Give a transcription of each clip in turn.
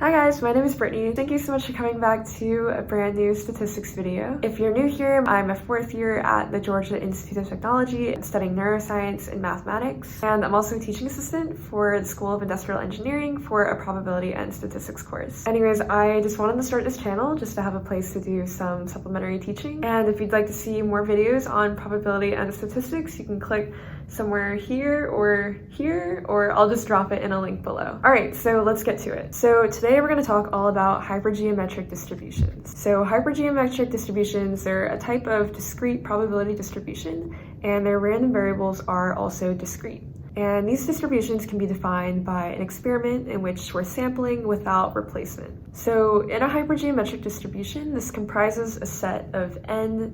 Hi guys, my name is Brittany. Thank you so much for coming back to a brand new statistics video. If you're new here, I'm a fourth year at the Georgia Institute of Technology studying neuroscience and mathematics, and I'm also a teaching assistant for the School of Industrial Engineering for a probability and statistics course. Anyways, I just wanted to start this channel just to have a place to do some supplementary teaching, and if you'd like to see more videos on probability and statistics, you can click somewhere here, or I'll just drop it in a link below. All right, so let's get to it. So today we're going to talk all about hypergeometric distributions. So hypergeometric distributions, they're a type of discrete probability distribution, and their random variables are also discrete. And these distributions can be defined by an experiment in which we're sampling without replacement. So in a hypergeometric distribution, this comprises a set of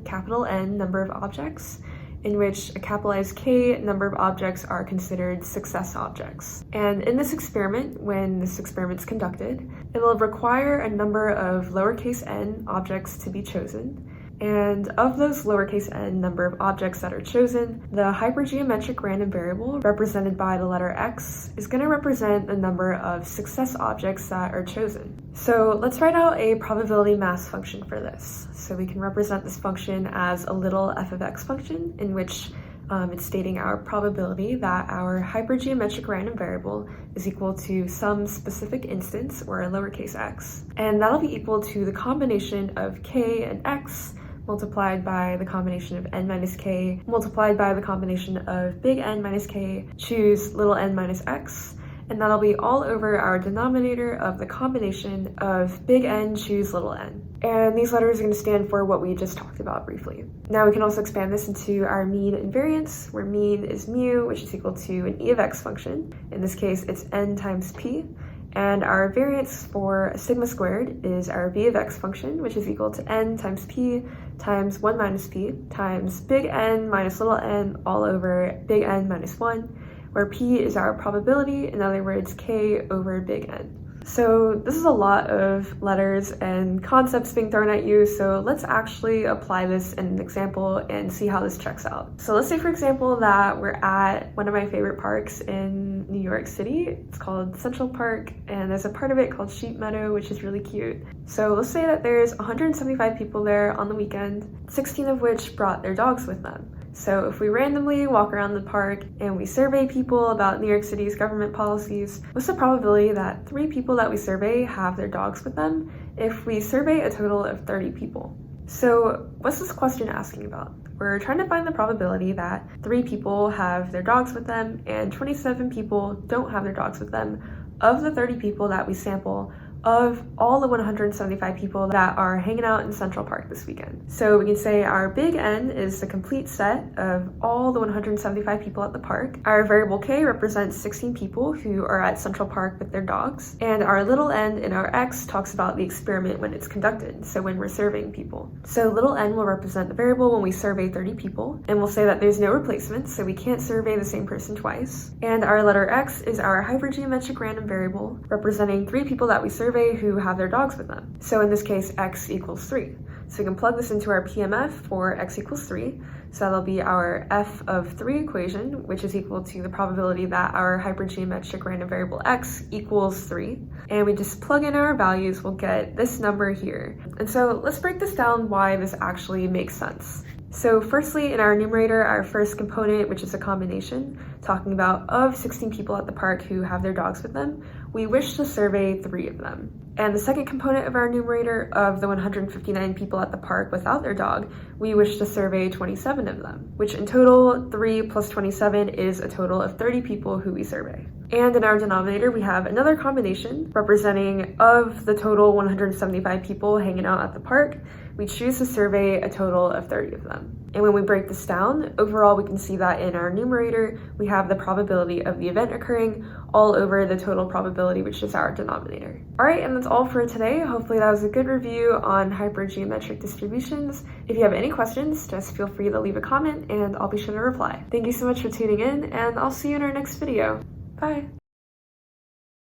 capital N number of objects, in which a capitalized K number of objects are considered success objects. And in this experiment, when this experiment's conducted, it'll require a number of lowercase n objects to be chosen. And of those lowercase n number of objects that are chosen, the hypergeometric random variable, represented by the letter x, is going to represent the number of success objects that are chosen. So let's write out a probability mass function for this. So we can represent this function as a little f of x function, in which it's stating our probability that our hypergeometric random variable is equal to some specific instance, or a lowercase x. And that'll be equal to the combination of k and x multiplied by the combination of n minus k, multiplied by the combination of big N minus k, choose little n minus x, and that'll be all over our denominator of the combination of big N choose little n. And these letters are going to stand for what we just talked about briefly. Now we can also expand this into our mean and variance, where mean is mu, which is equal to an e of x function. In this case, it's n times p. And our variance for a sigma squared is our v of x function, which is equal to n times p times 1 minus p times big N minus little n all over big N minus 1, where p is our probability, in other words, k over big N. So this is a lot of letters and concepts being thrown at you, so let's actually apply this in an example and see how this checks out. So let's say, for example, that we're at one of my favorite parks in New York City. It's called Central Park, and there's a part of it called Sheep Meadow, which is really cute. So let's say that there's 175 people there on the weekend, 16 of which brought their dogs with them. So if we randomly walk around the park and we survey people about New York City's government policies, what's the probability that 3 people that we survey have their dogs with them if we survey a total of 30 people? So what's this question asking about? We're trying to find the probability that 3 people have their dogs with them and 27 people don't have their dogs with them of the 30 people that we sample, of all the 175 people that are hanging out in Central Park this weekend. So we can say our big N is the complete set of all the 175 people at the park. Our variable k represents 16 people who are at Central Park with their dogs. And our little n in our x talks about the experiment when it's conducted, so when we're surveying people. So little n will represent the variable when we survey 30 people, and we'll say that there's no replacement, so we can't survey the same person twice. And our letter x is our hypergeometric random variable, representing 3 people that we survey who have their dogs with them. So in this case, x equals 3. So we can plug this into our PMF for x equals 3. So that'll be our f of 3 equation, which is equal to the probability that our hypergeometric random variable x equals 3. And we just plug in our values, we'll get this number here. And so let's break this down why this actually makes sense. So firstly, in our numerator, our first component, which is a combination, talking about of 16 people at the park who have their dogs with them, we wish to survey 3 of them. And the second component of our numerator, of the 159 people at the park without their dog, we wish to survey 27 of them, which in total, 3 plus 27 is a total of 30 people who we survey. And in our denominator, we have another combination representing of the total 175 people hanging out at the park, we choose to survey a total of 30 of them. And when we break this down, overall we can see that in our numerator, we have the probability of the event occurring all over the total probability, which is our denominator. All right, and that's all for today. Hopefully that was a good review on hypergeometric distributions. If you have any questions, just feel free to leave a comment and I'll be sure to reply. Thank you so much for tuning in, and I'll see you in our next video. Bye.